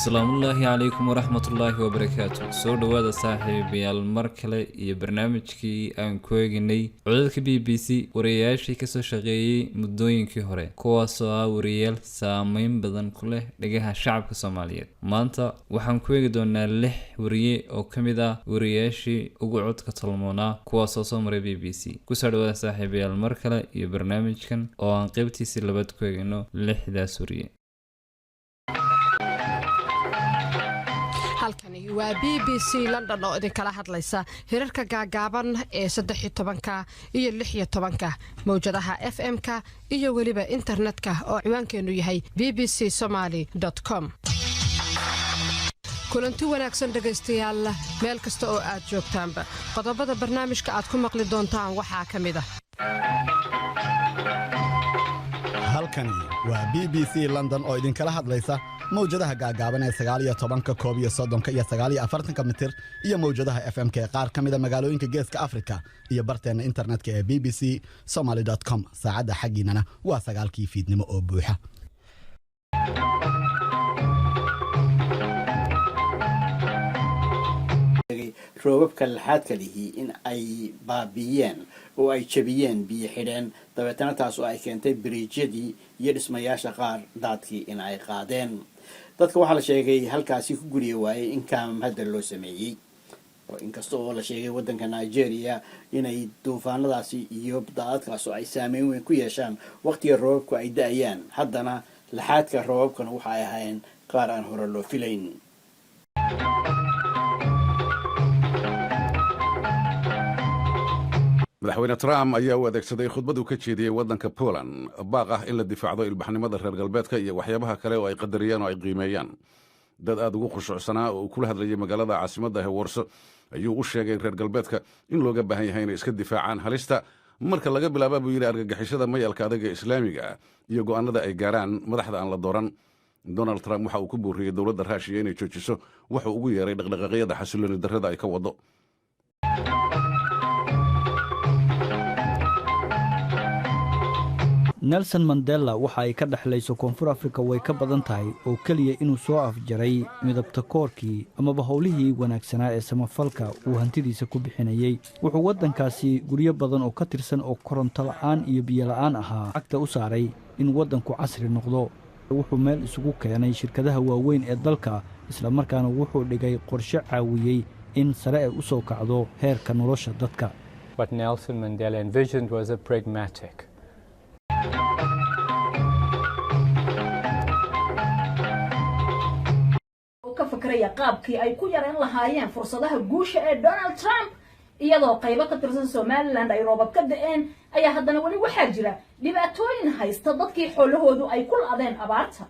السلام الله عليكم ورحمة الله وبركاته. سو دوادا صاحبيال مركلة iyo barnaamijkii aan ku eegnay codadka BBC wariyaashii ka soo shaqeeyay muddooyinkii hore kuwaas oo ah wariyaal saameyn badan ku leh dhagaha shacabka Soomaaliyeed. Maanta waxaan ku eegi doonaa 6 wariye oo kamid ah wariyaashii ugu codka talmoona kuwaas oo soo maray BBC. Ku soo dhawaada saaxiibayaal markale iyo barnaamijkan oo aan qaybtiisa labaad ku eegno 6daas wariye. halkani waa BBC London oo idin kala hadlaysa hirarka gaagaaban ee 13 iyo 16 mowjadaha FM-ka iyo waliba internetka oo ciwaankeenu yahay bbcsomali.com. kulanti wanaagsan dhageystayaal meel kasta oo aad joogtaanba qodobada barnaamijka aad ku maqli doontaan waxaa kamid ah halkani waa BBC London oo idin kala hadlaysa mowjadaha gaagaaban ee 19 koob iyo 30 iyo 49 mitir iyo mowjadaha FM-ka ee qaar kamida magaalooyinka Geeska Afrika iyo barteena internetka ee bbcsomali.com. saacada xaqiinana waa 9 fiidnimo oo buuxa. roobabka laxaadka lihi in ay baabiyeen oo ay jabiyeen biyo xidheen dabeetana taas oo ay keentay biriijyadii iyo dhismayaasha qaar daadkii in ay qaadeen. dadka waxaa la sheegay halkaasi ku guriya waayay in kaam hadda loo sameeyey inkasta oo la sheegay waddanka Nigeria inay duufaanadaasi iyo daadadkaas oo ay saameyn weyn ku yeeshaan waqtiga roobabku ay da'ayaan haddana laxaadka roobabkana waxa ay ahaayeen qaar aan hore loo filayn. madaxweyne Trump ayaa u adeegsaday khudbadu ka jeediyay waddanka Poland baaq ah in la difaacdo ilbaxnimada reer galbeedka iyo waxyaabaha kale oo ay qadariyaan oo ay qiimeeyaan. dad aad ugu khushuucsanaa oo kula hadlayay magaalada caasimadda Warsaw ayuu u sheegay reer galbeedka in looga baahan yahay inay iska difaacaan halista marka laga bilaabo buu yiri argagixisada mayalka adag ee Islaamiga iyo go'aanada ay gaaraan madaxda aan la dooran. Donald Trump waxa uu ku booriyay dawladda Ruushka inay joojiso waxa uu ugu yeeray dhaqdhaqaaqyada xasilooni darrada ay ka wado. Nelson Mandela waxa ay ka dhaxlayso Koonfur Afrika way ka badan tahay oo kaliya inuu soo afjaray midabta koorkii ama hawlihii wanaagsanaa ee samafalka uu hantidiisa ku bixinayay. wuxuu waddankaasi guryo badan oo ka tirsan oo koronto la'aan iyo biyo la'aan ahaa cagta u saaray in waddanku casri noqdo. wuxuu meel isugu keenay shirkadaha waaweyn ee dalka isla markaana wuxuu dhigay qorshe caawiyay in sare ay u soo kacdo heerka nolosha dadka. What Nelson Mandela envisioned was a pragmatic qaabkii ay ku yareen lahaayeen fursadaha guusha ee Donald Trump iyadoo qaybo ka tirsan Somaliland ay roobab ka da'een ayaa haddana wali waxaa jira dhibaatooyin haysta dadkii xoolahoodu ay ku laadeen abaarta.